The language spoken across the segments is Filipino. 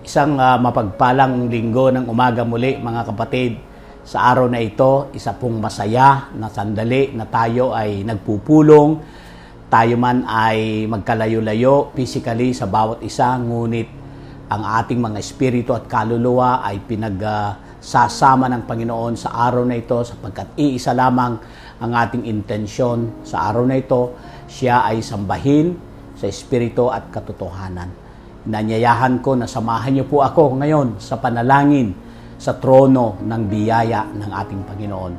Isang mapagpalang linggo ng umaga muli mga kapatid. Sa araw na ito, isa pong masaya na sandali na tayo ay nagpupulong. Tayo man ay magkalayo-layo physically sa bawat isa, ngunit ang ating mga espiritu at kaluluwa ay pinagsasama ng Panginoon sa araw na ito sapagkat iisa lamang ang ating intensyon sa araw na ito. Siya ay sambahin sa espiritu at katotohanan. Nanyayahan ko na samahan niyo po ako ngayon sa panalangin sa trono ng biyaya ng ating Panginoon.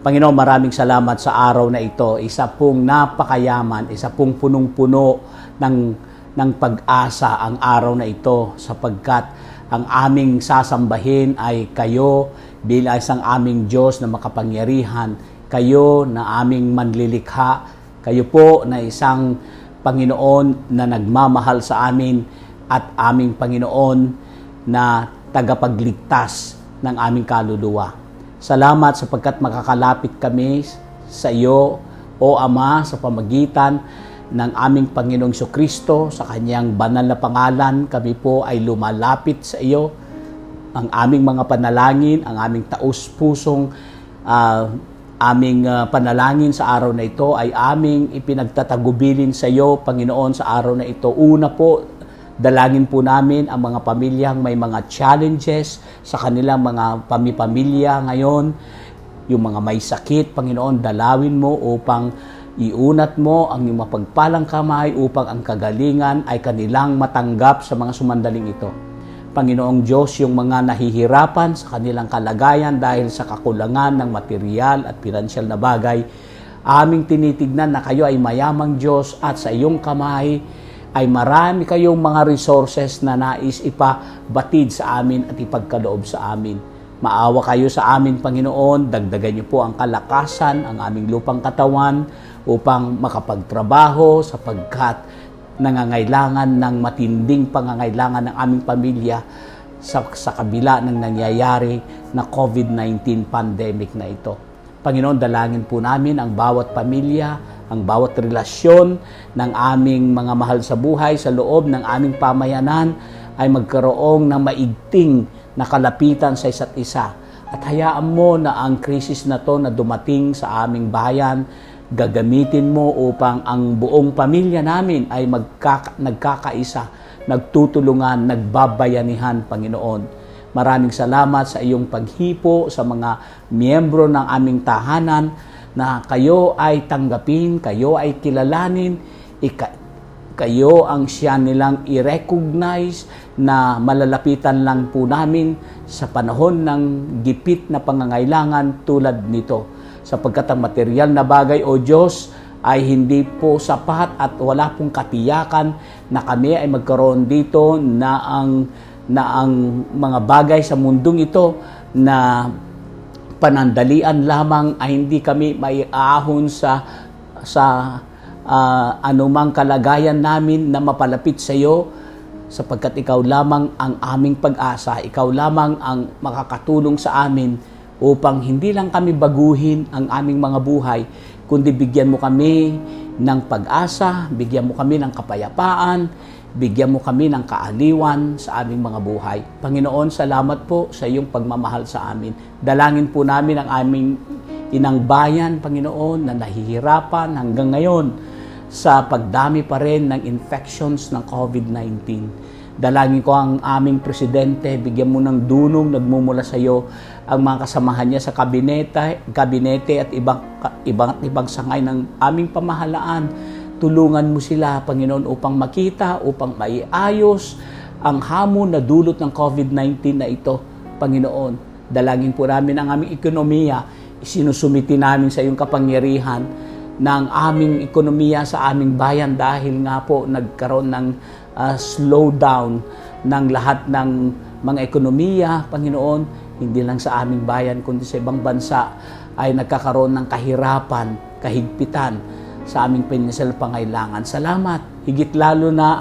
Panginoon, maraming salamat sa araw na ito. Isa pong napakayaman, isa pong punong-puno ng pag-asa ang araw na ito sapagkat ang aming sasambahin ay kayo bilang isang aming Diyos na makapangyarihan, kayo na aming manlilikha, kayo po na isang Panginoon na nagmamahal sa amin at aming Panginoon na tagapagligtas ng aming kaluluwa. Salamat sapagkat makakalapit kami sa iyo, O Ama, sa pamagitan ng aming Panginoong Jesucristo, sa kanyang banal na pangalan, kami po ay lumalapit sa iyo. Ang aming mga panalangin, ang aming taus-pusong aming panalangin sa araw na ito ay aming ipinagtatagubilin sa iyo, Panginoon, sa araw na ito. Una po, dalangin po namin ang mga pamilyang may mga challenges sa kanilang mga pamilya ngayon. Yung mga may sakit, Panginoon, dalawin mo upang iunat mo ang iyong mapagpalang kamay upang ang kagalingan ay kanilang matanggap sa mga sumandaling ito. Panginoong Diyos, yung mga nahihirapan sa kanilang kalagayan dahil sa kakulangan ng material at pinansyal na bagay, aming tinitignan na kayo ay mayamang Diyos at sa iyong kamay ay marami kayong mga resources na nais ipabatid sa amin at ipagkaloob sa amin. Maawa kayo sa amin, Panginoon, dagdagan niyo po ang kalakasan, ang aming lupang katawan upang makapagtrabaho sapagkat nangangailangan ng matinding pangangailangan ng aming pamilya sa kabila ng nangyayari na COVID-19 pandemic na ito. Panginoon, dalangin po namin ang bawat pamilya, ang bawat relasyon ng aming mga mahal sa buhay sa loob ng aming pamayanan ay magkaroon ng maigting na kalapitan sa isa't isa. At hayaan mo na ang krisis na to na dumating sa aming bayan, gagamitin mo upang ang buong pamilya namin ay nagkakaisa, nagtutulungan, nagbabayanihan, Panginoon. Maraming salamat sa iyong paghipo sa mga miyembro ng aming tahanan na kayo ay tanggapin, kayo ay kilalanin, kayo ang siya nilang i-recognize na malalapitan lang po namin sa panahon ng gipit na pangangailangan tulad nito. Sapagkat ang material na bagay, O Diyos, ay hindi po sapat at wala pong katiyakan na kami ay magkaroon dito na ang mga bagay sa mundong ito na panandalian lamang ay hindi kami maiahon sa anumang kalagayan namin na mapalapit sa iyo sapagkat ikaw lamang ang aming pag-asa, ikaw lamang ang makakatulong sa amin upang hindi lang kami baguhin ang aming mga buhay, kundi bigyan mo kami ng pag-asa, bigyan mo kami ng kapayapaan, bigyan mo kami ng kaaliwan sa aming mga buhay. Panginoon, salamat po sa iyong pagmamahal sa amin. Dalangin po namin ang aming inang bayan, Panginoon, na nahihirapan hanggang ngayon sa pagdami pa rin ng infections ng COVID-19. Dalangin ko ang aming presidente, bigyan mo ng dunong nagmumula sa iyo ang mga kasamahan niya sa kabinete at ibang sangay ng aming pamahalaan. Tulungan mo sila, Panginoon, upang makita, upang maiayos ang hamon na dulot ng COVID-19 na ito, Panginoon. Dalangin po namin ang aming ekonomiya. Isinusumiti namin sa iyong kapangyarihan ng aming ekonomiya sa aming bayan dahil nga po nagkaroon ng slowdown ng lahat ng mga ekonomiya, Panginoon, hindi lang sa aming bayan kundi sa ibang bansa ay nagkakaroon ng kahirapan, kahigpitan sa aming pinansyal pangailangan. Salamat, higit lalo na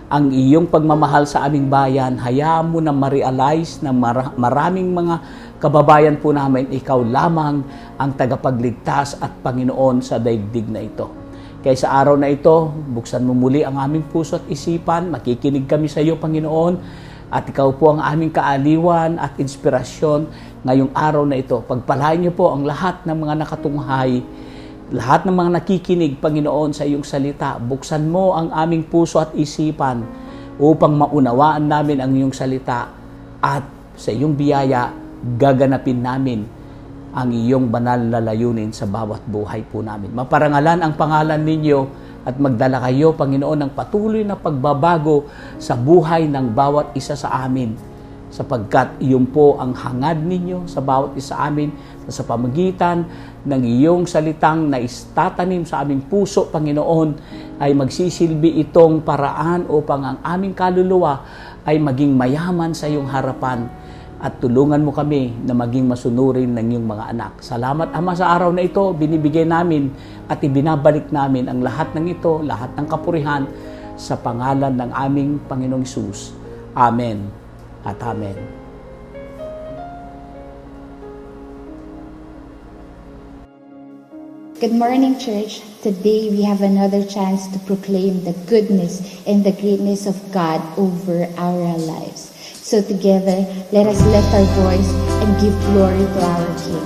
ang iyong pagmamahal sa aming bayan. Hayaan mo na ma-realize na maraming mga kababayan po namin, ikaw lamang ang tagapagligtas at Panginoon sa daigdig na ito. Kaya sa araw na ito, buksan mo muli ang aming puso at isipan, makikinig kami sa iyo, Panginoon, At ikaw po ang aming kaaliwan at inspirasyon ngayong araw na ito. Pagpalain niyo po ang lahat ng mga nakatunghay, lahat ng mga nakikinig, Panginoon, sa iyong salita. Buksan mo ang aming puso at isipan upang maunawaan namin ang iyong salita at sa iyong biyaya, gaganapin namin ang iyong banal na layunin sa bawat buhay po namin. Maparangalan ang pangalan ninyo at magdala kayo, Panginoon, ng patuloy na pagbabago sa buhay ng bawat isa sa amin, sapagkat iyon po ang hangad ninyo sa bawat isa sa amin na sa pamagitan ng iyong salitang na istatanim sa aming puso, Panginoon, ay magsisilbi itong paraan upang ang aming kaluluwa ay maging mayaman sa iyong harapan at tulungan mo kami na maging masunurin ng iyong mga anak. Salamat, Ama, sa araw na ito. Binibigay namin at ibinabalik namin ang lahat ng ito, lahat ng kapurihan sa pangalan ng aming Panginoong Hesus. Amen at Amen. Good morning, church. Today we have another chance to proclaim the goodness and the greatness of God over our lives. So together, let us lift our voice and give glory to our King.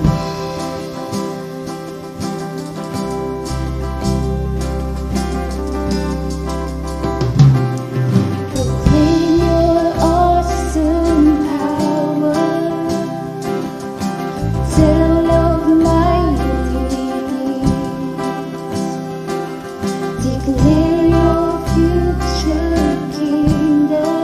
Proclaim your awesome power. Tell of mighty deeds. Declare your future kingdom.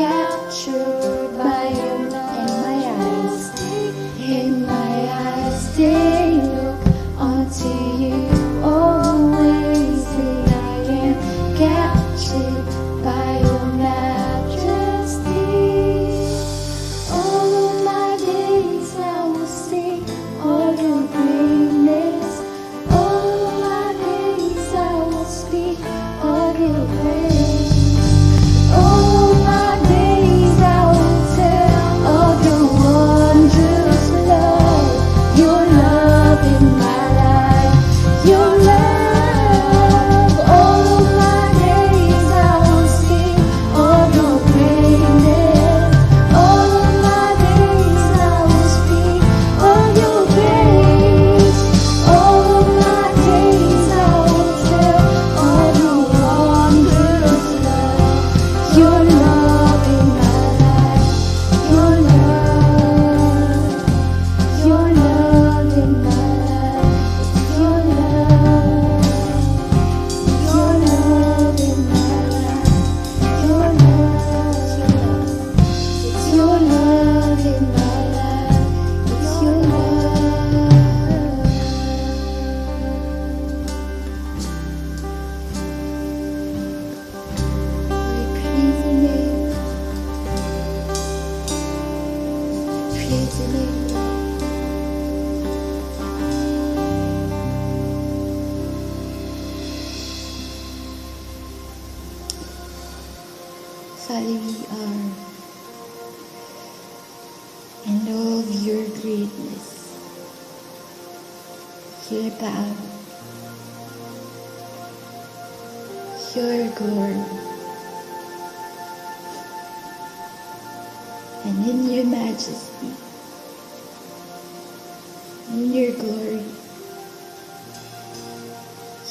Captured by your love, in my eyes, valley we are, and all of your greatness. Your power, your glory, and in your majesty, in your glory,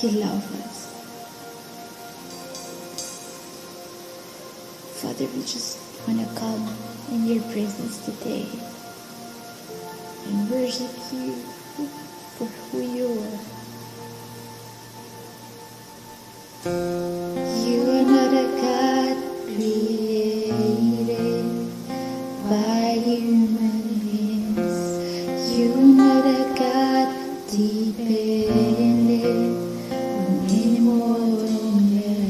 you love us. Father, we just want to come in your presence today and worship you for who you are. You are not a God created by human hands. You are not a God dependent on any mortal man.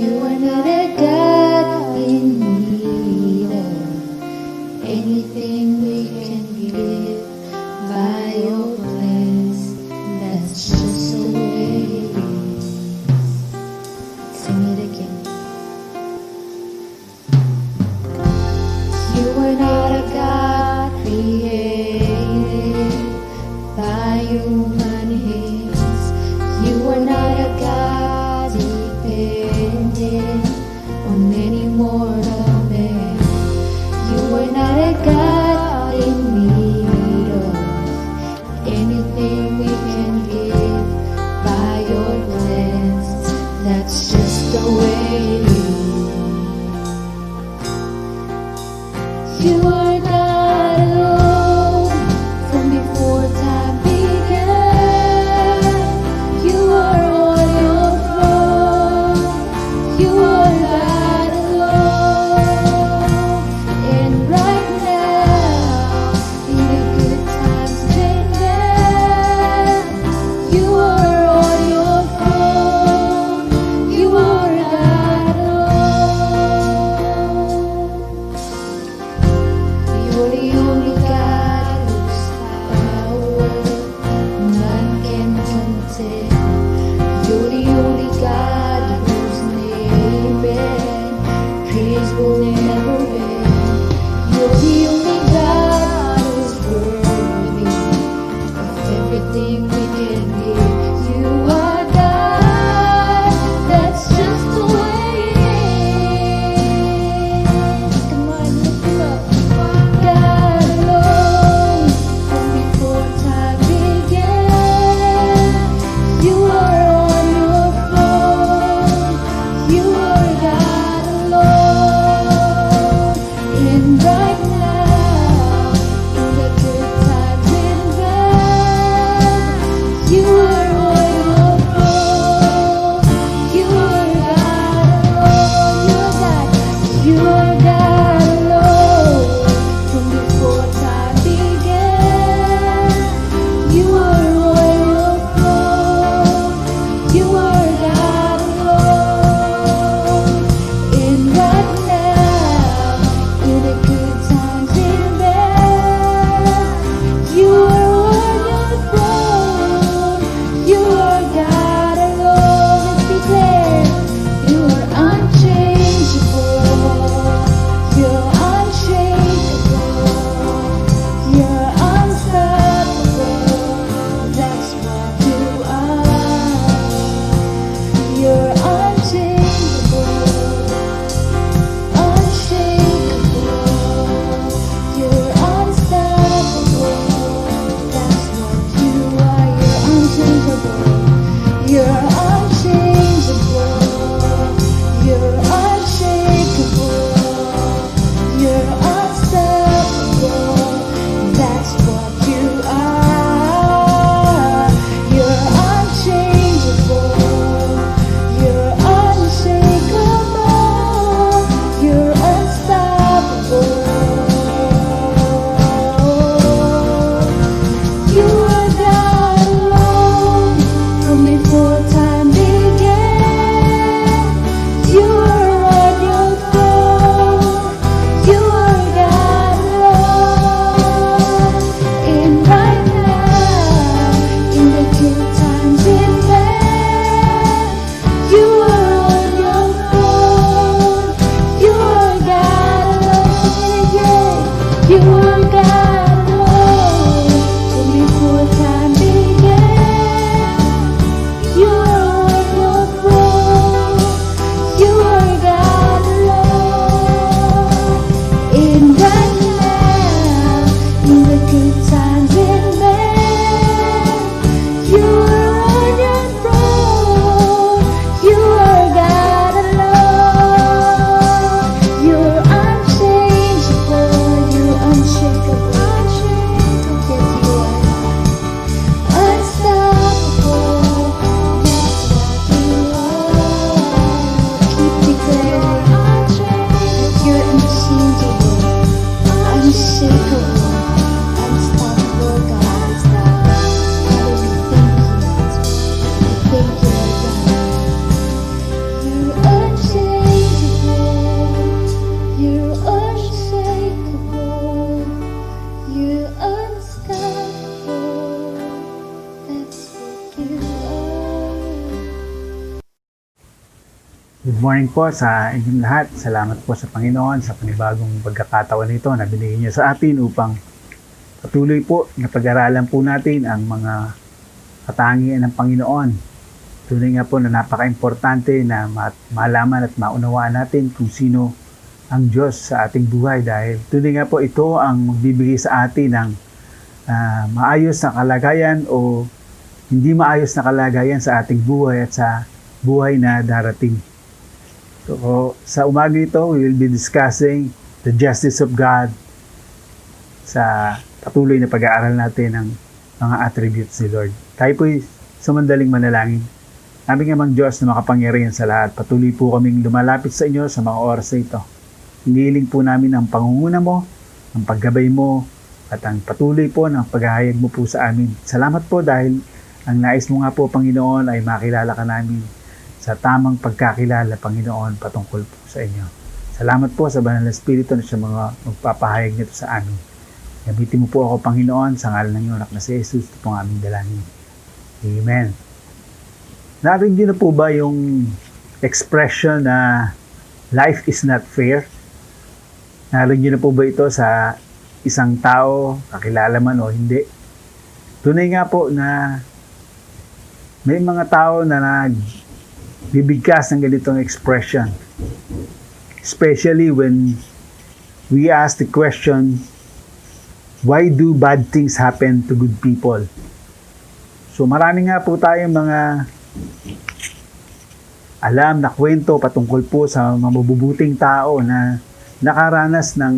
You are not a God in need of anything we can give by your plans. That's just the way it is. Sing it again. You are not a God created by human hands. You are not a God dependent on any mortal man. You are not a God in the good times in bed. You are on your throne. You are God alone. You're unchangeable. You're unshakable. Yes, you are. Unstoppable. That's what you are. Keep declaring that you're unchangeable, unshakable, unstoppable, God. Father, we thank you. We thank you, Lord God. You're unchangeable. You're unshakable. You're unstoppable. That's what you are. Good morning po sa inyong lahat. Salamat po sa Panginoon sa panibagong pagkakataon nito na binigay niya sa atin upang patuloy po na pag-aralan po natin ang mga katangian ng Panginoon. Tunay nga po na napaka-importante na malaman at maunawaan natin kung sino ang Diyos sa ating buhay dahil tunay nga po ito ang magbibigay sa atin ng maayos na kalagayan o hindi maayos na kalagayan sa ating buhay at sa buhay na darating. So, sa umaga ito, we will be discussing the justice of God sa patuloy na pag-aaral natin ng mga attributes ni Lord. Tayo po'y sumandaling manalangin. Aming Amang Diyos na makapangyarihan sa lahat, patuloy po kaming lumalapit sa inyo sa mga oras na ito. Hinihiling po namin ang pangunguna mo, ang paggabay mo, at ang patuloy po ng paghahayag mo po sa amin. Salamat po dahil ang nais mo nga po, Panginoon, ay makilala ka namin sa tamang pagkakilala, Panginoon, patungkol po sa inyo. Salamat po sa Banal na Espiritu na siya mga magpapahayag nito sa amin. Gamitin mo po ako, Panginoon, sa ngalan ng iyong anak na si Jesus, ito po ang aming dalangin. Amen. Narinig niyo na po ba yung expression na life is not fair? Narinig niyo na po ba ito sa isang tao, kakilala man o hindi? Tunay nga po na may mga tao na bibigkas ng ganitong expression. Especially when we ask the question, why do bad things happen to good people? So marami nga po tayong mga alam na kwento patungkol po sa mabubuting tao na nakaranas ng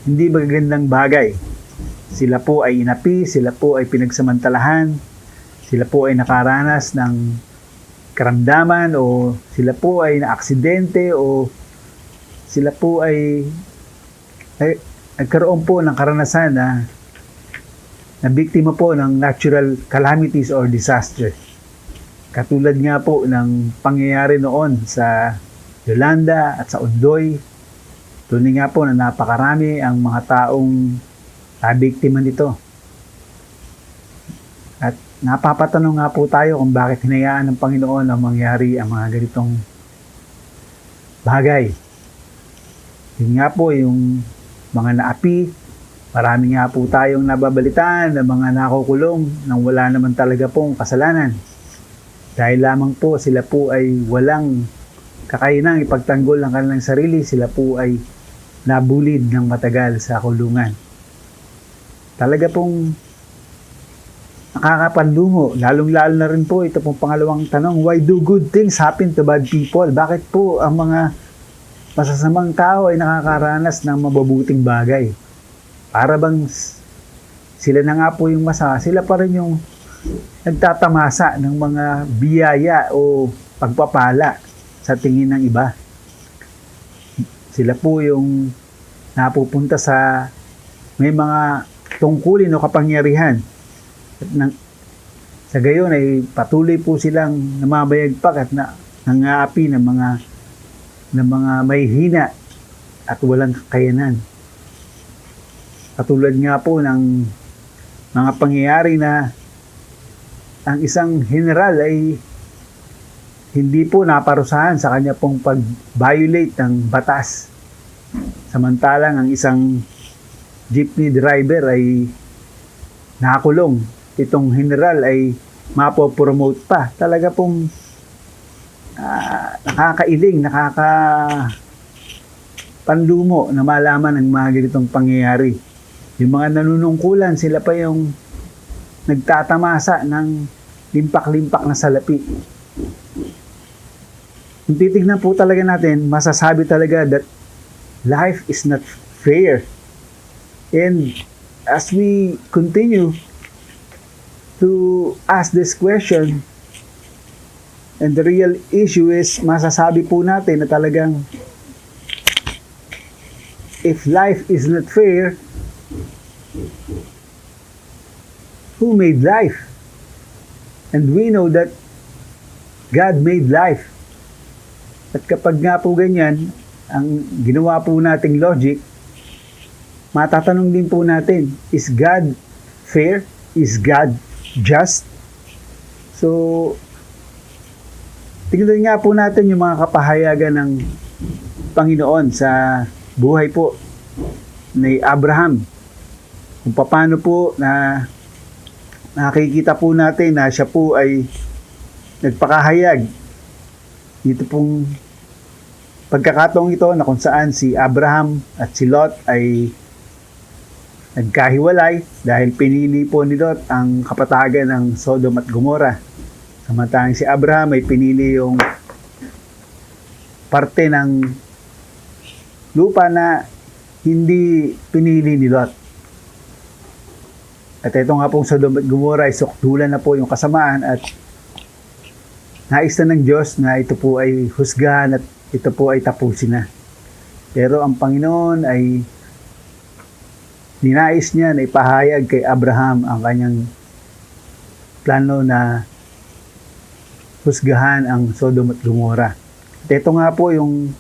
hindi magagandang bagay. Sila po ay inapi, sila po ay pinagsamantalahan, sila po ay nakaranas ng karamdaman o sila po ay na-aksidente o sila po ay nagkaroon po ng karanasan na biktima po ng natural calamities or disaster. Katulad nga po ng pangyayari noon sa Yolanda at sa Ondoy. Tunay nga po na napakarami ang mga taong nabiktima nito. At napapatanong nga po tayo kung bakit hinayaan ng Panginoon na mangyari ang mga ganitong bagay. Yun nga po yung mga naapi, marami nga po tayong nababalitaan na mga nakukulong nang wala naman talaga pong kasalanan. Dahil lamang po sila po ay walang kakayanang ipagtanggol ng kanilang sarili, sila po ay nabulid ng matagal sa kulungan. Talaga pong nakakapanlumo, lalong-lalo na rin po ito pong pangalawang tanong, why do good things happen to bad people? Bakit po ang mga masasamang tao ay nakakaranas ng mababuting bagay? Para bang sila na nga po yung masama, sila pa rin yung nagtatamasa ng mga biyaya o pagpapala sa tingin ng iba. Sila po yung napupunta sa may mga tungkulin o kapangyarihan. At sa gayon ay patuloy po silang namamayagpak at nangaapi ng mga may hina at walang kakayanan. Katulad nga po ng mga pangyayari na ang isang general ay hindi po naparusahan sa kanya pong pag-violate ng batas. Samantalang ang isang jeepney driver ay nakakulong. Itong general ay mapopromote pa. Talaga pong nakakailing, nakakapanlumo na malaman ang mga ganitong pangyayari. Yung mga nanunungkulan, sila pa yung nagtatamasa ng limpak-limpak na salapi. Kung titignan po talaga natin, masasabi talaga that life is not fair. And as we continue to ask this question, and the real issue is, masasabi po natin na talagang if life is not fair, who made life? And we know that God made life. At kapag nga po ganyan, ang ginawa po nating logic, matatanong din po natin, is God fair? Is God just? So, tingnan nga po natin yung mga kapahayagan ng Panginoon sa buhay po ni Abraham. Kung paano po na nakikita po natin na siya po ay nagpakahayag dito pong pagkakataong ito na kung saan si Abraham at si Lot ay nagkahiwalay dahil pinili po ni Lot ang kapatagan ng Sodom at Gomorrah. Samantalang si Abraham ay pinili yung parte ng lupa na hindi pinili ni Lot. At ito nga pong Sodom at Gomorrah ay sukdulan na po yung kasamaan at nais na ng Diyos na ito po ay husgahan at ito po ay tapusin na. Pero ang Panginoon ay ninais niya na ipahayag kay Abraham ang kanyang plano na husgahan ang Sodom at Gomorrah. At ito nga po yung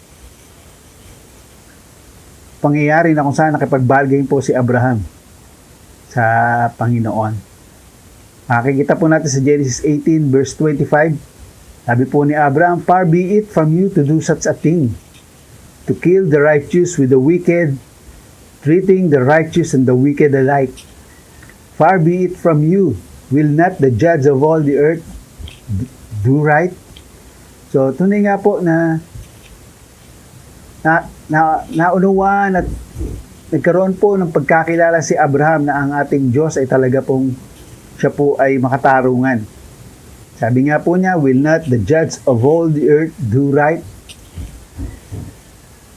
pangyayari na kung saan nakipagbargain po si Abraham sa Panginoon. Makikita po natin sa Genesis 18 verse 25. Sabi po ni Abraham, "Far be it from you to do such a thing, to kill the righteous with the wicked, treating the righteous and the wicked alike. Far be it from you, will not the judge of all the earth do right?" So, tunay nga po na naunawaan at nagkaroon po ng pagkakilala si Abraham na ang ating Diyos ay talaga pong siya po ay makatarungan. Sabi nga po niya, "Will not the judge of all the earth do right?"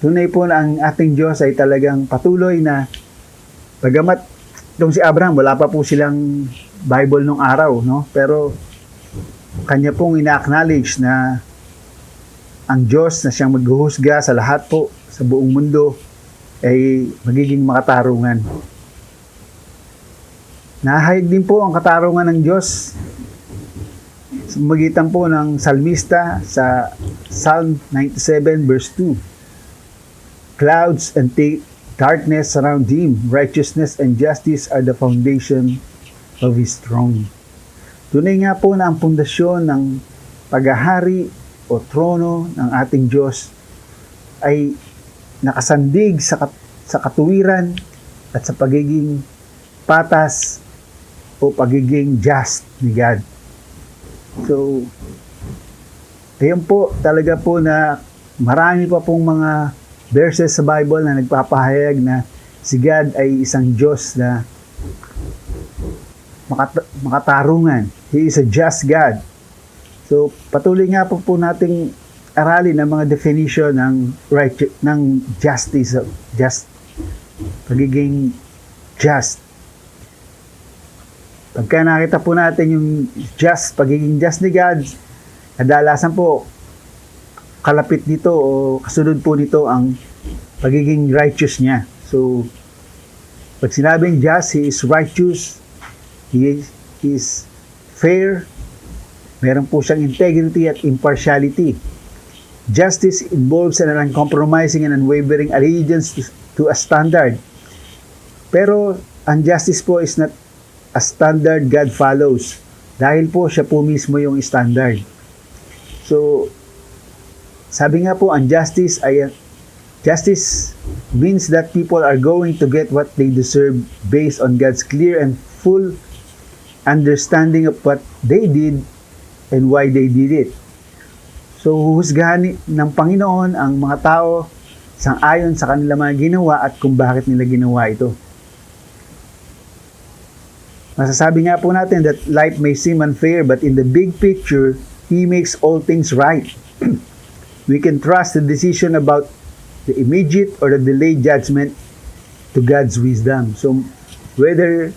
Tunay po na ang ating Diyos ay talagang patuloy na bagamat itong si Abraham, wala pa po silang Bible nung araw, no? Pero kanya pong ina-acknowledge na ang Diyos na siyang maghuhusga sa lahat po sa buong mundo ay magiging makatarungan. Nahayag din po ang katarungan ng Diyos sa magitan po ng salmista sa Psalm 97 verse 2. "Clouds and darkness surround him. Righteousness and justice are the foundation of his throne." Tunay nga po na ang pundasyon ng paghahari o trono ng ating Diyos ay nakasandig sa katuwiran at sa pagiging patas o pagiging just ni God. So, ayan po, talaga po na marami pa pong mga verses sa Bible na nagpapahayag na si God ay isang Diyos na makatarungan. He is a just God. So, patuloy nga po nating aralin ang mga definition ng justice, pagiging just. Pagka nakita po natin yung pagiging just ni God, kadalasan po, kalapit nito o kasunod po nito ang pagiging righteous niya. So, pag sinabing just, He is righteous, He is fair, meron po siyang integrity at impartiality. Justice involves an uncompromising and unwavering allegiance to a standard. Pero, ang justice po is not a standard God follows. Dahil po, siya po mismo yung standard. So, sabi nga po, ang justice means that people are going to get what they deserve based on God's clear and full understanding of what they did and why they did it. So, huhusgahan ng Panginoon ang mga tao sang-ayon sa kanilang mga ginawa at kung bakit nila ginawa ito. Masasabi nga po natin that life may seem unfair, but in the big picture, He makes all things right. We can trust the decision about the immediate or the delayed judgment to God's wisdom. So, whether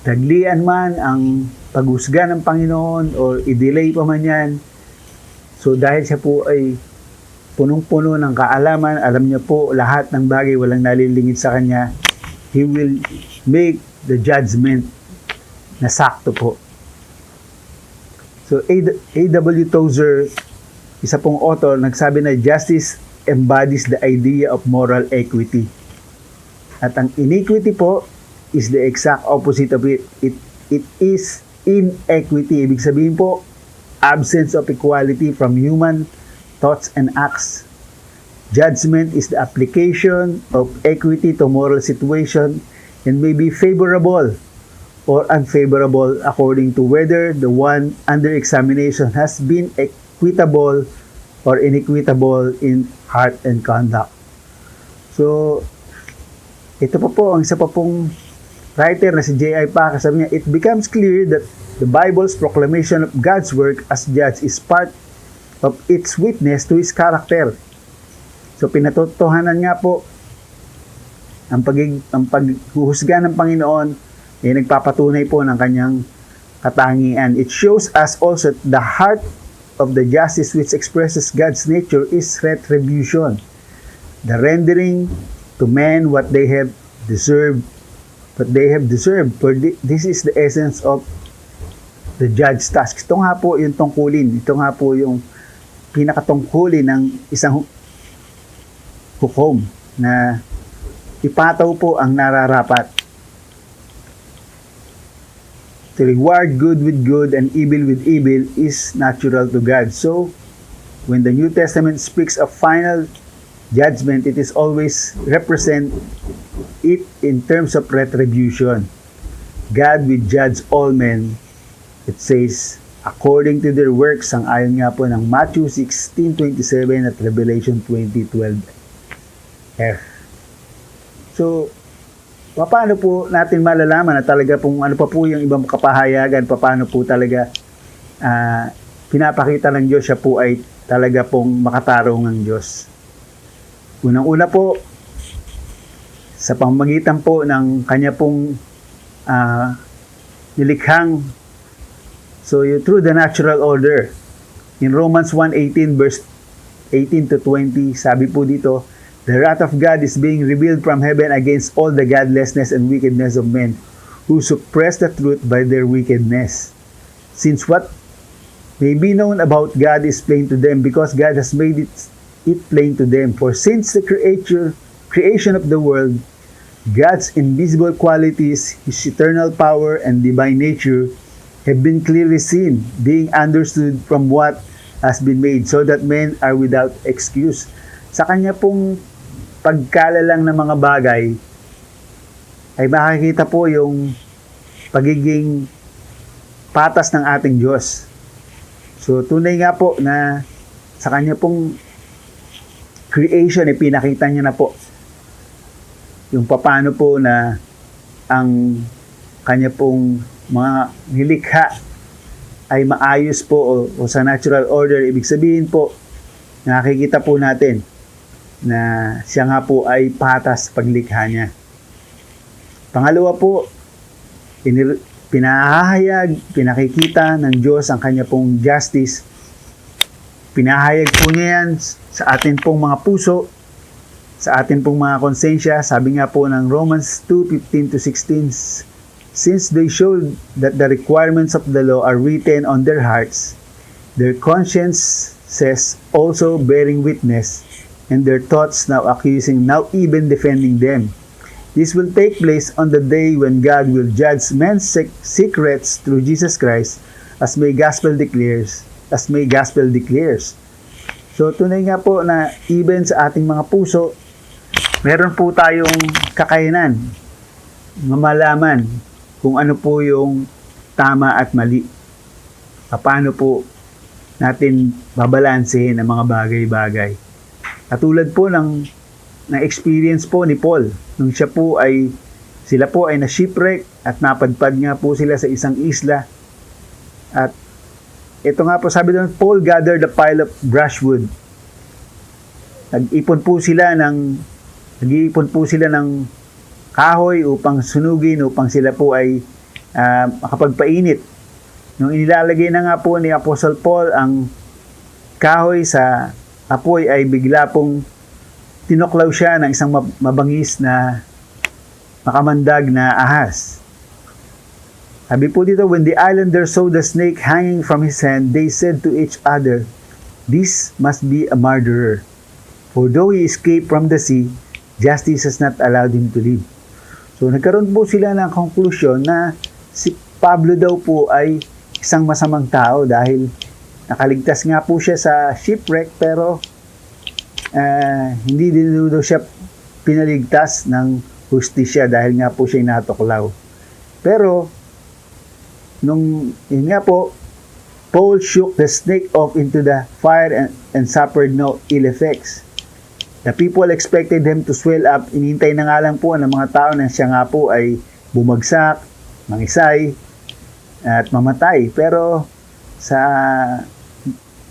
taglian man ang paghusga ng Panginoon or i-delay pa man yan, so dahil siya po ay punong-puno ng kaalaman, alam niya po lahat ng bagay, walang nalilingid sa Kanya, He will make the judgment na sakto po. So, A.W. Tozer, isa pong author, nagsabi na justice embodies the idea of moral equity. At ang iniquity po is the exact opposite of it. It is inequity. Ibig sabihin po, absence of equality from human thoughts and acts. Judgment is the application of equity to moral situation and may be favorable or unfavorable according to whether the one under examination has been equitable or inequitable in heart and conduct. So, ito po ang isa pa pong writer na si J.I. Packer, sabi niya, it becomes clear that the Bible's proclamation of God's work as judge is part of its witness to His character. So, pinatotohanan nga po ang paghuhusga ng Panginoon ay nagpapatunay po ng Kanyang katangian. It shows us also the heart of the justice which expresses God's nature is retribution. The rendering to men what they have deserved. For this is the essence of the judge's task. Ito nga po yung tungkulin. Ito nga po yung pinakatungkulin ng isang hukom na ipataw po ang nararapat. To reward good with good and evil with evil is natural to God. So, when the New Testament speaks of final judgment, it is always represent it in terms of retribution. God will judge all men, it says, according to their works, ang ayon nga po ng Matthew 16:27 at Revelation 20:12. So, paano po natin malalaman na talaga pong ano pa po yung ibang kapahayagan, paano po talaga pinapakita ng Diyos siya po ay talaga pong makatarong ng Diyos. Unang-una po, sa pamamagitan po ng Kanya pong nilikhang, so through the natural order. In Romans 1:18 verse 18 to 20, sabi po dito, the wrath of God is being revealed from heaven against all the godlessness and wickedness of men who suppress the truth by their wickedness. Since what may be known about God is plain to them because God has made it plain to them. For since the creation of the world, God's invisible qualities, His eternal power and divine nature have been clearly seen, being understood from what has been made, so that men are without excuse. Sa Kanya pong pagkalalang ng mga bagay, ay makikita po yung pagiging patas ng ating Diyos. So, tunay nga po na sa Kanya pong creation, pinakita niya na po yung paano po na ang Kanya pong mga nilikha ay maayos po o sa natural order. Ibig sabihin po, nakikita po natin na siya nga po ay patas paglikha niya. Pangalawa po, pinahahayag, pinakikita ng Diyos ang Kanya pong justice. Pinahayag po niya yan sa atin pong mga puso, sa atin pong mga konsensya. Sabi nga po ng Romans 2:15-16, since they showed that the requirements of the law are written on their hearts, their consciences also bearing witness, and their thoughts now accusing, now even defending them. This will take place on the day when God will judge men's secrets through Jesus Christ, as may gospel declares. So, tunay nga po na even sa ating mga puso, meron po tayong kakayanan, mamalaman kung ano po yung tama at mali. Paano po natin babalansehin ang mga bagay-bagay. Katulad po ng experience po ni Paul nung siya po ay Sila po ay na-shipwreck at napadpad nga po sila sa isang isla. At ito nga po, sabi doon, Paul gathered a pile of brushwood. Nag-ipon po sila ng kahoy upang sunugin, upang sila po ay makapagpainit. Nung inilalagay na nga po ni Apostle Paul ang kahoy sa apoy, ay bigla pong tinuklaw siya ng isang mabangis na makamandag na ahas. Sabi po dito, when the islanders saw the snake hanging from his hand, they said to each other, "This must be a murderer. For though he escaped from the sea, justice has not allowed him to live." So nagkaroon po sila ng conclusion na si Pablo daw po ay isang masamang tao dahil nakaligtas nga po siya sa shipwreck, pero hindi din daw siya pinaligtas ng hustisya dahil nga po siya natuklaw. Pero yun nga po, Paul shook the snake off into the fire and suffered no ill effects. The people expected him to swell up. Inintay na nga lang po ng mga tao na siya nga po ay bumagsak, mangisay, at mamatay. Pero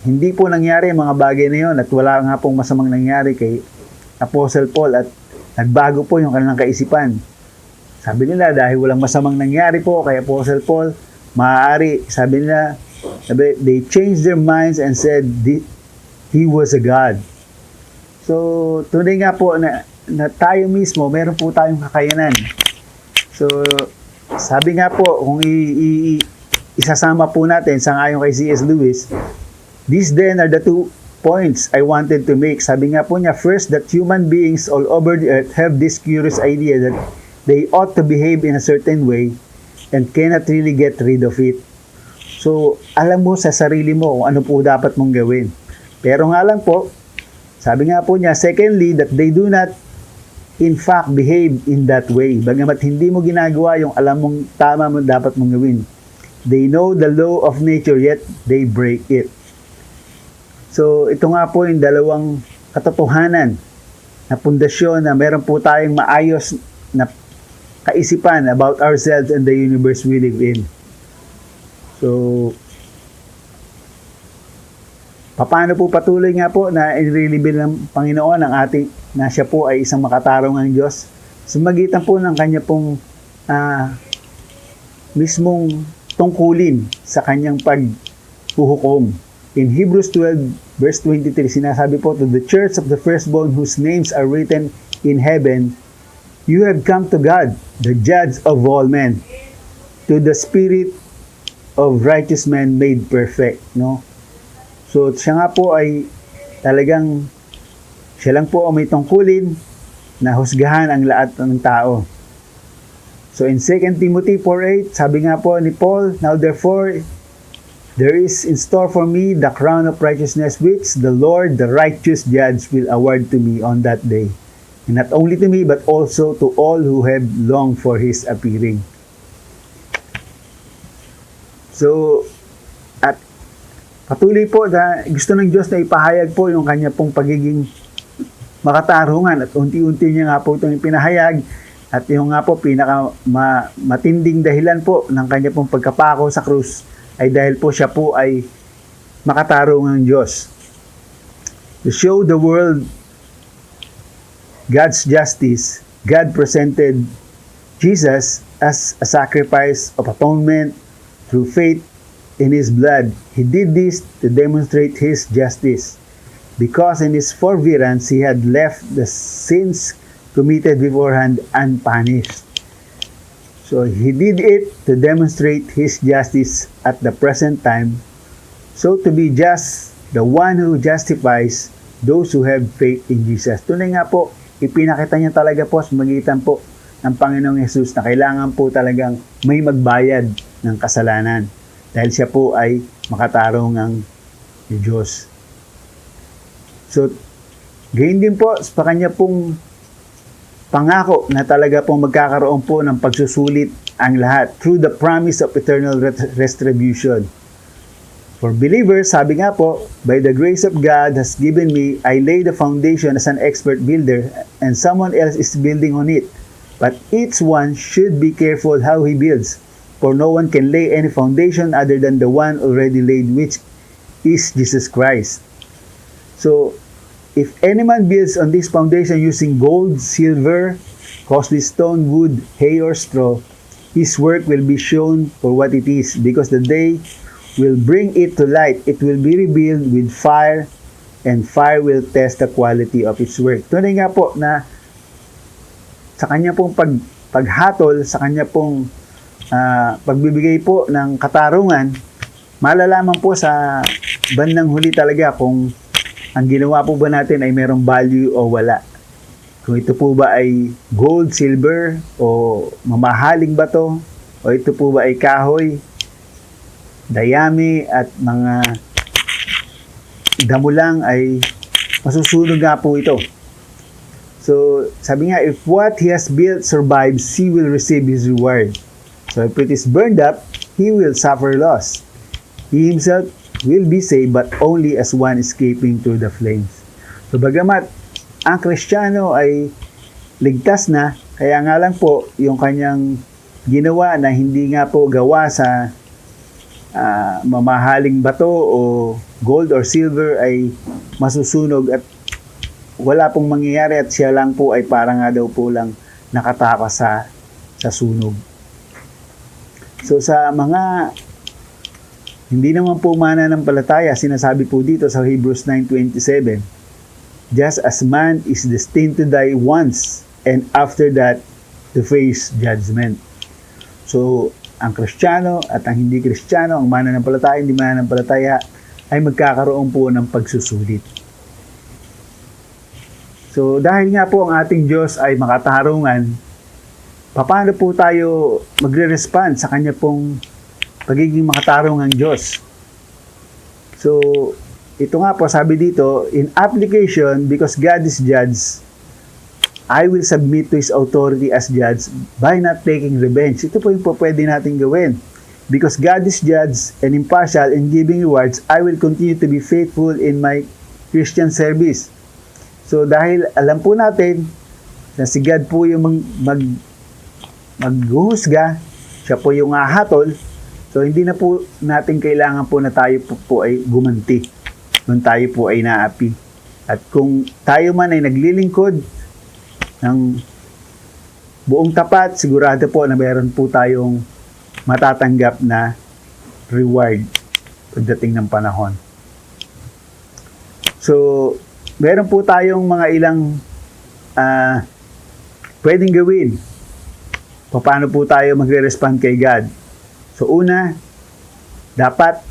hindi po nangyari ang mga bagay na yun, at wala nga pong masamang nangyari kay Apostle Paul, at nagbago po yung kanilang kaisipan. Sabi nila, dahil walang masamang nangyari po kay Apostle Paul, maaari, sabi nila, they changed their minds and said he was a God. So, tunay nga po na tayo mismo, meron po tayong kakayanan. So, sabi nga po, kung isasama po natin, sangayon kay C.S. Lewis, these then are the 2 points I wanted to make. Sabi nga po niya, first, that human beings all over the earth have this curious idea that they ought to behave in a certain way and cannot really get rid of it. So, alam mo sa sarili mo kung ano po dapat mong gawin. Pero nga lang po, sabi nga po niya, secondly, that they do not in fact behave in that way. Bagamat hindi mo ginagawa yung alam mong tama mo dapat mong gawin. They know the law of nature, yet they break it. So, ito nga po yung dalawang katotohanan na pundasyon na meron po tayong maayos na kaisipan about ourselves and the universe we live in. So, paano po patuloy nga po na i-reveal ng Panginoon ang ating, na siya po ay isang makatarungang Diyos, sa magitan po ng kanya pong mismong tungkulin sa kanyang paghuhukom. In Hebrews 12 verse 23, sinasabi po, to the church of the firstborn whose names are written in heaven, you have come to God, the judge of all men, to the spirit of righteous men made perfect. No? So, siya nga po ay talagang, siya lang po ang may tungkulin na husgahan ang lahat ng tao. So, in 2 Timothy 4:8, sabi nga po ni Paul, now therefore, there is in store for me the crown of righteousness which the Lord, the righteous judge, will award to me on that day. And not only to me, but also to all who have longed for His appearing. So, at patuloy po na gusto ng Diyos na ipahayag po yung kanya pong pagiging makatarungan, at unti-unti niya nga po itong pinahayag, at yung nga po matinding dahilan po ng kanya pong pagkapako sa krus ay dahil po siya po ay makatarungang Diyos. To show the world God's justice, God presented Jesus as a sacrifice of atonement through faith in His blood. He did this to demonstrate His justice, because in His forbearance He had left the sins committed beforehand unpunished. So He did it to demonstrate His justice at the present time, so to be just, the one who justifies those who have faith in Jesus. Tunay nga po, ipinakita niya talaga po sa magitan po ng Panginoong Hesus na kailangan po talagang may magbayad ng kasalanan dahil siya po ay makatarungang Diyos. So, gayon din po sa kanya pong pangako na talaga pong magkakaroon po ng pagsusulit ang lahat through the promise of eternal retribution. For believers, sabi nga po, by the grace of God has given me, I lay the foundation as an expert builder, and someone else is building on it. But each one should be careful how he builds, for no one can lay any foundation other than the one already laid, which is Jesus Christ. So, if any man builds on this foundation using gold, silver, costly stone, wood, hay, or straw, his work will be shown for what it is, because the day will bring it to light. It will be revealed with fire, and fire will test the quality of its work. Tunay nga po na sa kanya pong paghatol, sa kanya pong pagbibigay po ng katarungan, malalaman po sa bandang huli talaga kung ang ginawa po ba natin ay merong value o wala. Kung ito po ba ay gold, silver, o mamahaling bato, o ito po ba ay kahoy, dayami, at mga damo lang, ay masusunog nga po ito. So, sabi nga, if what he has built survives, he will receive his reward. So, if it is burned up, he will suffer loss. He himself will be saved, but only as one escaping through the flames. So, bagamat ang Kristiyano ay ligtas na, kaya nga lang po, yung kanyang ginawa na hindi nga po gawa sa mamahaling bato o gold or silver ay masusunog at wala pong mangyayari, at siya lang po ay parang nga daw po lang nakatakas sa sunog. So sa mga hindi naman po mananampalataya, sinasabi po dito sa Hebrews 9:27, just as man is destined to die once, and after that to face judgment. So ang Kristiyano at ang hindi Kristiyano, ang mananampalataya, hindi mananampalataya, ay magkakaroon po ng pagsusulit. So dahil nga po ang ating Diyos ay makatarungan, paano po tayo magre-respond sa kanya pong pagiging makatarungang Diyos? So ito nga po, sabi dito, in application, because God is judge, I will submit to His authority as judge by not taking revenge. Ito po yung po pwede natin gawin. Because God is judge and impartial in giving rewards, I will continue to be faithful in my Christian service. So dahil alam po natin na si God po yung maghuhusga, siya po yung hahatol, so hindi na po natin kailangan po na tayo po ay gumanti nung tayo po ay naapi. At kung tayo man ay naglilingkod ng buong tapat, sigurado po na meron po tayong matatanggap na reward pagdating ng panahon. So, meron po tayong mga ilang pwedeng gawin. Paano po tayo magre-respond kay God? So, una, dapat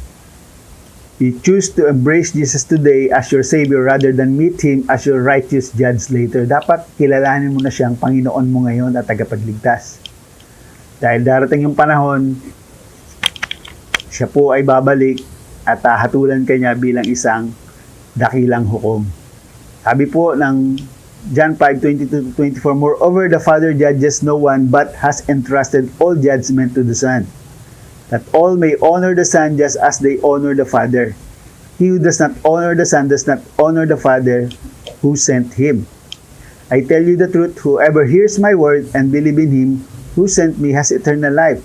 i-choose to embrace Jesus today as your Savior rather than meet Him as your righteous judge later. Dapat kilalanin mo na siyang Panginoon mo ngayon at tagapagligtas. Dahil darating yung panahon, siya po ay babalik at hatulan ka niya bilang isang dakilang hukom. Sabi po ng John 5:22-24, moreover, the Father judges no one but has entrusted all judgment to the Son, that all may honor the Son just as they honor the Father. He who does not honor the Son does not honor the Father who sent Him. I tell you the truth, whoever hears my word and believes in Him who sent me has eternal life,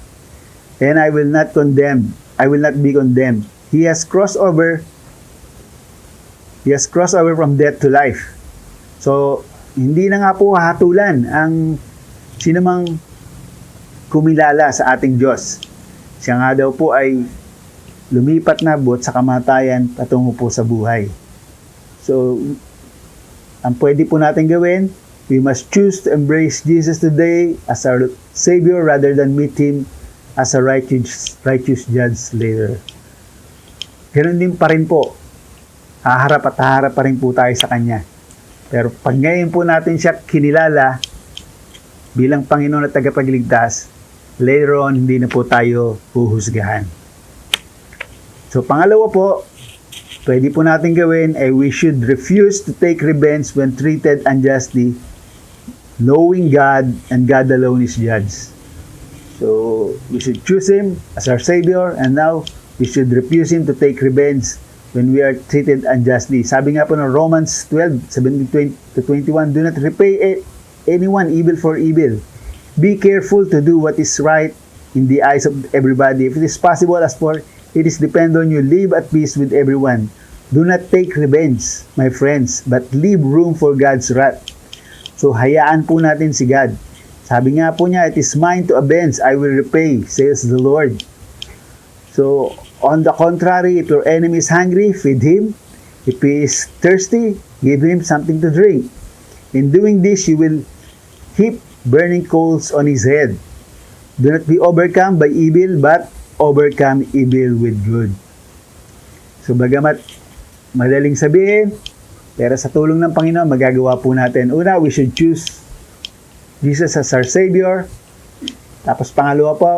and I will not be condemned. He has crossed over from death to life. So, hindi na nga po hatulan ang sinamang kumilala sa ating Diyos. Siya nga daw po ay lumipat na buot sa kamatayan patungo po sa buhay. So, ang pwede po natin gawin, we must choose to embrace Jesus today as our Savior rather than meet Him as a righteous judge later. Ganun din pa rin po. Haharap pa rin po tayo sa Kanya. Pero pag ngayon po natin siya kinilala bilang Panginoon at tagapagligtas, later on, hindi na po tayo huhusgahan. So, pangalawa po, pwede po natin gawin ay we should refuse to take revenge when treated unjustly, knowing God and God alone is judge. So, we should choose Him as our Savior, and now we should refuse Him to take revenge when we are treated unjustly. Sabi nga po ng Romans 12:17-21, do not repay anyone evil for evil. Be careful to do what is right in the eyes of everybody. If it is possible, as for it is depend on you, live at peace with everyone. Do not take revenge, my friends, but leave room for God's wrath. So, hayaan po natin si God. Sabi nga po niya, it is mine to avenge, I will repay, says the Lord. So, on the contrary, if your enemy is hungry, feed him. If he is thirsty, give him something to drink. In doing this, you will heap burning coals on his head. Do not be overcome by evil, but overcome evil with good. So, bagamat madaling sabihin, pero sa tulong ng Panginoon, magagawa po natin. Una, we should choose Jesus as our Savior. Tapos pangalawa po,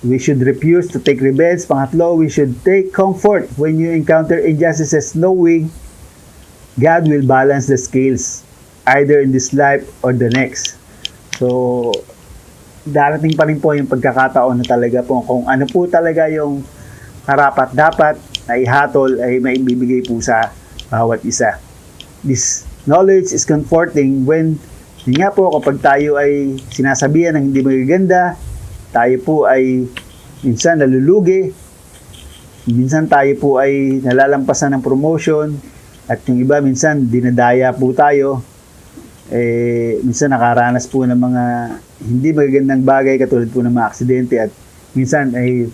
we should refuse to take revenge. Pangatlo, we should take comfort when you encounter injustices, knowing God will balance the scales either in this life or the next. So, darating pa rin po yung pagkakataon na talaga po kung ano po talaga yung karapat-dapat na ihatol ay maibibigay po sa bawat isa. This knowledge is comforting when, yun nga po, kapag tayo ay sinasabihan ng hindi magaganda, tayo po ay minsan nalulugi, minsan tayo po ay nalalampasan ng promotion, at yung iba minsan dinadaya po tayo, minsan nakaranas po ng mga hindi magagandang bagay katulad po ng mga aksidente, at minsan ay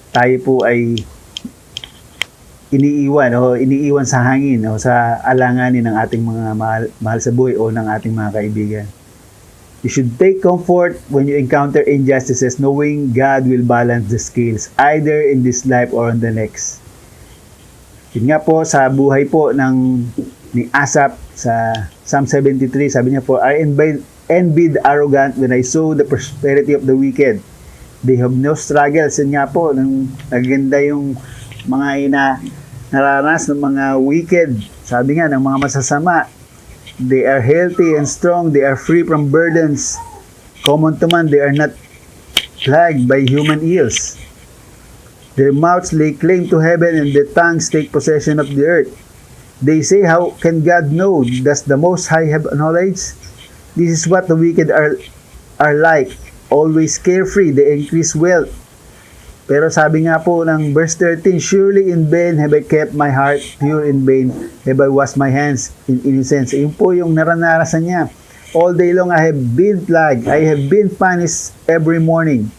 tayo po ay iniiwan sa hangin o sa alanganin ng ating mga mahal sa buhay o ng ating mga kaibigan. You should take comfort when you encounter injustices, knowing God will balance the scales either in this life or on the next. Yun nga po sa buhay po ni Asaph sa Psalm 73, sabi niya po, I envied the arrogant when I saw the prosperity of the wicked. They have no struggles. Yun nga po, naganda yung mga nararanas ng mga wicked. Sabi nga ng mga masasama, they are healthy and strong, they are free from burdens. Common to man, they are not plagued by human ills. Their mouths lay claim to heaven, and their tongues take possession of the earth. They say, how can God know? Does the Most High have knowledge? This is what the wicked are like, always carefree, they increase wealth. Pero sabi nga po ng verse 13, surely in vain have I kept my heart, pure in vain have I washed my hands in innocence. Yun po yung naranasan niya. All day long I have been plagued, I have been punished every morning.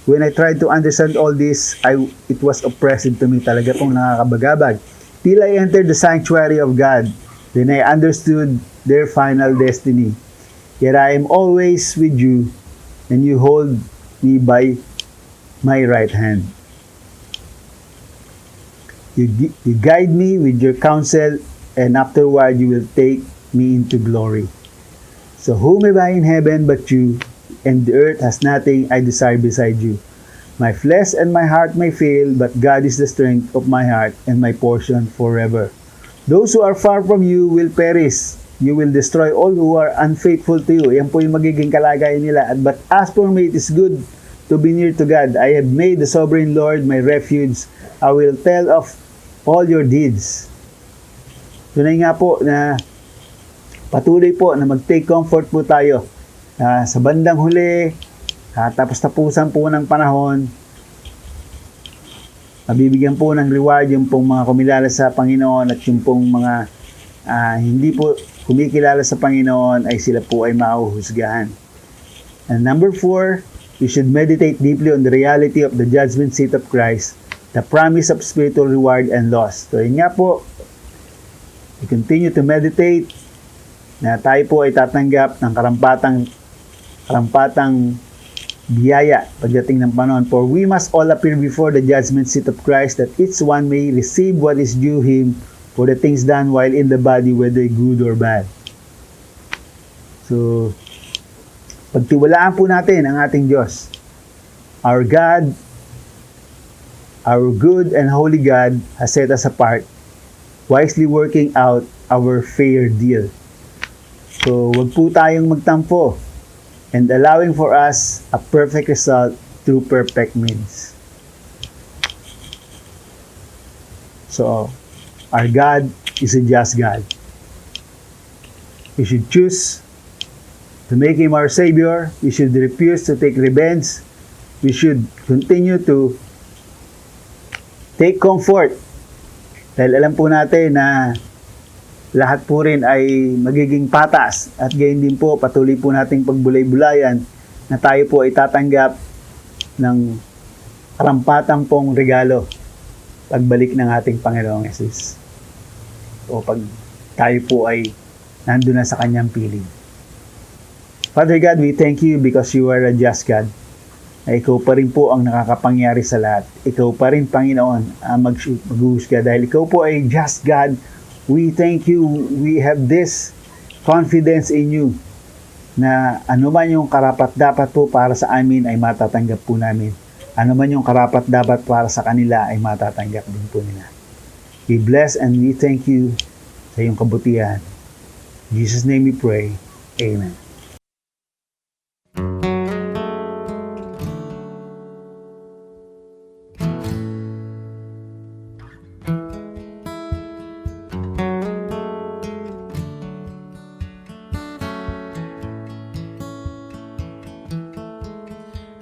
When I tried to understand all this, it was oppressive to me. Talaga pong nakakabagabag. Till I entered the sanctuary of God, then I understood their final destiny. Yet I am always with you, and you hold me by my right hand. You guide me with your counsel, and afterward you will take me into glory. So whom have I in heaven but you, and the earth has nothing I desire beside you. My flesh and my heart may fail, but God is the strength of my heart and my portion forever. Those who are far from you will perish. You will destroy all who are unfaithful to you. Yan po yung magiging kalagayan nila. But as for me, it is good to be near to God. I have made the sovereign Lord my refuge. I will tell of all your deeds. Tunay nga po na patuloy po na mag-take comfort po tayo. Sa bandang huli, tapos tapusan po ng panahon, mabibigyan po ng reward yung pong mga kumilala sa Panginoon, at yung pong mga hindi po kumikilala sa Panginoon ay sila po ay mahuhusgahan. And number 4, we should meditate deeply on the reality of the judgment seat of Christ, the promise of spiritual reward and loss. So yun nga po, we continue to meditate na tayo po ay tatanggap ng karampatang biyaya pagdating ng panahon. For we must all appear before the judgment seat of Christ, that each one may receive what is due him for the things done while in the body, whether good or bad. So, pagtiwalaan po natin ang ating Diyos. Our God, our good and holy God has set us apart, wisely working out our fair deal. So, wag po tayong magtampo and allowing for us a perfect result through perfect means. So, our God is a just God. We should choose to make Him our Savior. We should refuse to take revenge. We should continue to take comfort. Dahil alam po natin na lahat po rin ay magiging patas at gayon din po patuloy po nating pagbulay-bulayan na tayo po ay tatanggap ng karampatang pong regalo pagbalik ng ating Panginoong Yesus o pag tayo po ay nandun na sa kanyang piling. Father God, we thank you because you are a just God. Na ikaw pa rin po ang nakakapangyari sa lahat. Ikaw pa rin, Panginoon, ang maghuhusga. Dahil ikaw po ay just God, we thank you. We have this confidence in you na anuman yung karapat-dapat po para sa amin ay matatanggap po namin. Anuman yung karapat-dapat para sa kanila ay matatanggap din po nila. We bless and we thank you sa iyong kabutihan. In Jesus' name we pray. Amen.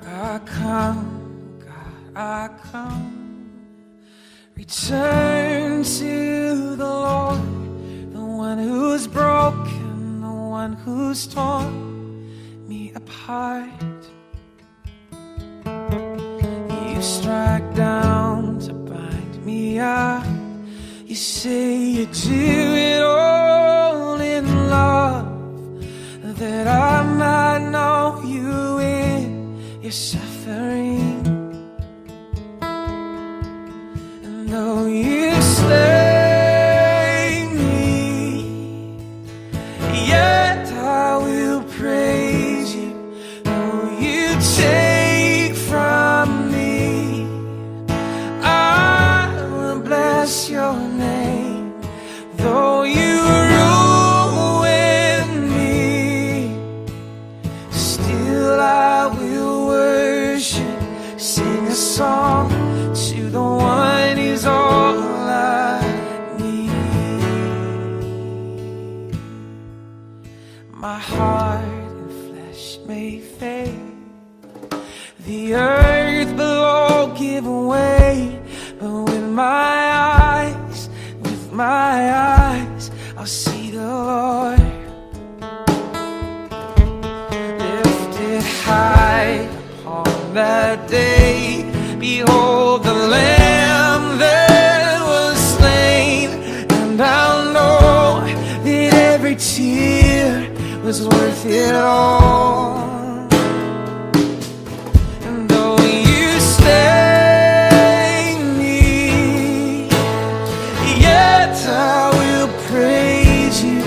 I come, God, I come. Return to the Lord, the one who's broken, the one who's torn me apart. You strike down to bind me up. You say you do it all in love, that I might know you in your suffering. And though you slay me, yet I will praise you. Though you take from me, I will bless your name. Though you ruin me, still I will worship, sing a song to the one who's all I need. My heart and flesh may fade, the earth below give way, but with my eyes, I'll see the Lord. Lifted high upon that day, behold the Lamb that was slain, and I'll know that every tear was worth it all. And though you slay me, yet I will praise you.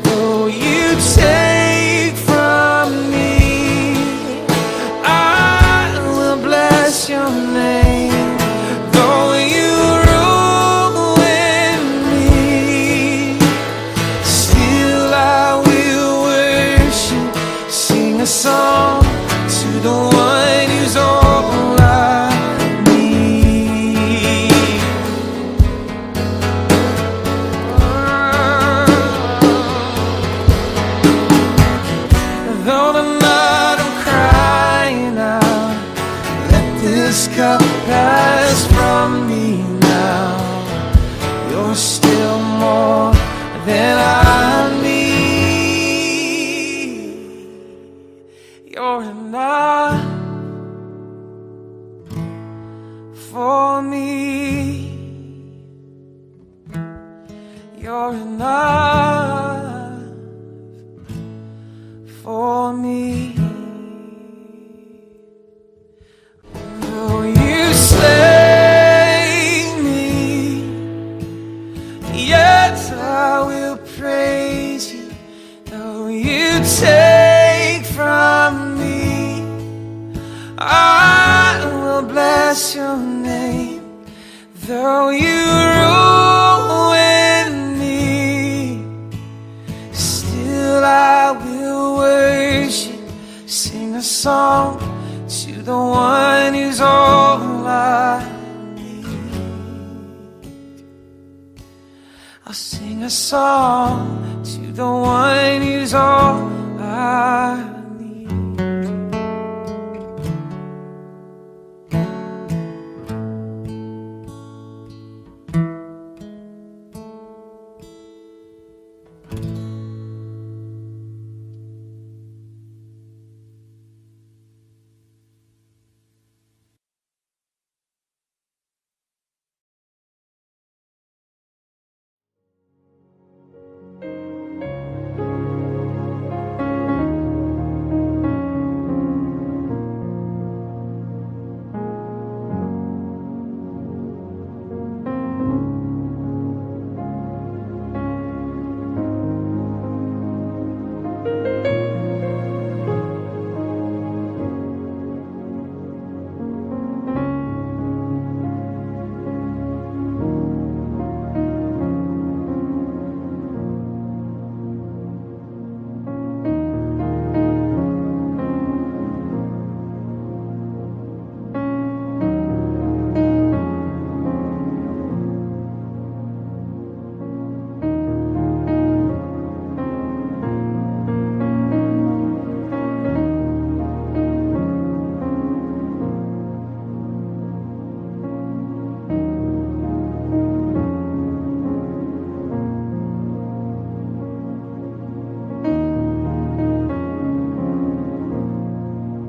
Though you take from me, I will bless your name. Though you ruin me, still I will worship, sing a song to the one who's all I need. Though the night I'm crying out, let this cup pass from me now. You're still more than I need. You're enough for me. You're enough for me. Though you slay me, yet I will praise you. Though you take from me, I will bless your name. Though you ruin me, still I will worship, sing a song to the one who's all I need. I'll sing a song to the one who's all I